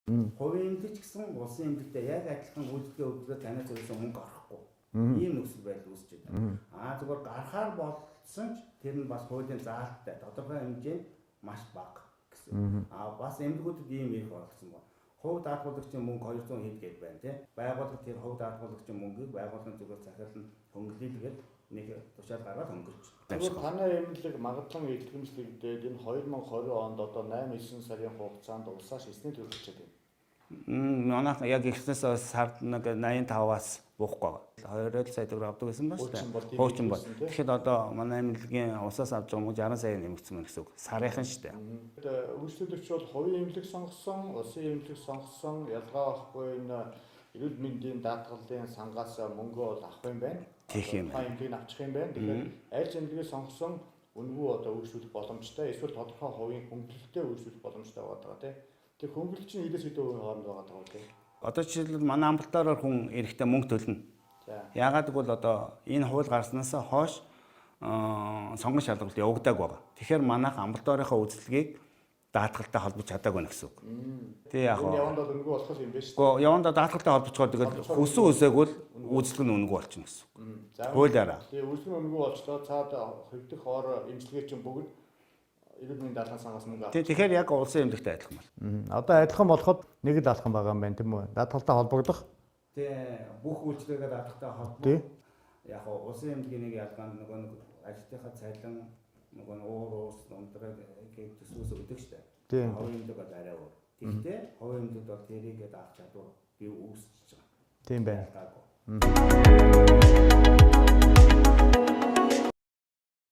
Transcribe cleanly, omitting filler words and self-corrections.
Хувийн эмнэлэг ч гэсэн улсын эмнэлэгтэй яг адилхан үйлдвэрийн өвдөлтөд танаас өөрөөсөө мөнгө гарахгүй. Ийм нөхцөл байдал үүсэж байна. Зүгээр гарахаар болсон ч тэр нь бас хуулийн заалттай тодорхой хэмжээнд маш бага гэсэн. Бас эмнэлгүүдэд ийм их болсон байна. Хувь даатгуулагчийн мөнгө 200 хэд гээд байна тийм. Байгууллага тэр хувь даатгуулагчийн мөнгийг байгууллагын зүгээр захиална хөнгөлөлгээд нэг тушаал гаргаад өнгөрч. Тэгвэл танай эмнэлэг магадлан илтгэмжлэгдээд энэ 2020 онд одоо 8-9 сарын хугацаанд улсаас эсний төлөвлөж байна. Манайх яг ихснээс сард нэг 85-аас буухгүй байгаа. 20 сая төгрөг авдаг гэсэн ба шүү дээ. Хуучин бол. Тэгэхэд одоо манай эмнэлгийн усаас авч байгаа мөнгө 60 сая нэмэгдсэн байна гэсэн үг. Сарынхан шүү дээ. Үйлчлүүлэгч бол хувийн эмнэлэг сонгосон, улсын эмнэлэг сонгосон, ялгаа байхгүй энэ эрүүл мэндийн даатгалын сангаас мөнгө бол авах юм байна. Тийх юм. Эмнэлгийг авчих юм байна. Тэгэхээр аль эмнэлгийг сонгосон үнэгүй одоо үйлчлүүлэх боломжтой, эсвэл тодорхой хувийн хөнгөлөлтөд үйлчлүүлэх боломжтой байгаа тийм. Тэг хөнгөлөлт чинь хэдээс хэдэн хувийн хооронд байгаа даа тийм. Одоо жишээлбэл манай амбулатороор хүн эрэхтэй мөнгө төлнө. Яагаад гэвэл одоо энэ хууль гарснаас хойш сонгон шалгалт явагдааг байгаа. Тэгэхээр манайх амбулаторынхаа үйлчлэгийг даатгалтай холбож чадаагүй нэ гэсэн үг. Тэг яг энэ явандаа өнгө болох юм биш үү? Гэхдээ явандаа даатгалтай холбоцохоор тэгэл хүссэн үсээгүүл үйлчлэг нь өнгө болчихно гэсэн үг. Хуулиараа. Тэгээ үйлчлэг нь өнгө болчлоо цаад хэвдэх хоор эмчилгээ чинь бүгд эрүүл мэндийн даатгалын сангаас мөнгө авах. Тэгэхээр яг улсын эмнэлэгтэй адилхан байна. Одоо адилхан болоход нэг л алхам байгаа юм байна тийм үү? Даатгалтай холбогдох. Тэгээ бүх үйлчлэгээ даатгалтай холбоо. Яг улсын эмнэлгийн нэг ялгаа нөгөө нэг ажилтныхаа цалин нөгөө уур уус ундраг гээд төсвөөс өгдөг штэ. Хувийн эмнэлэг бол арай өөр. Гэхдээ хувийн эмнэлэгд бол тэрийгээ даах чадвар бий үүсэж байгаа. Тийм байна.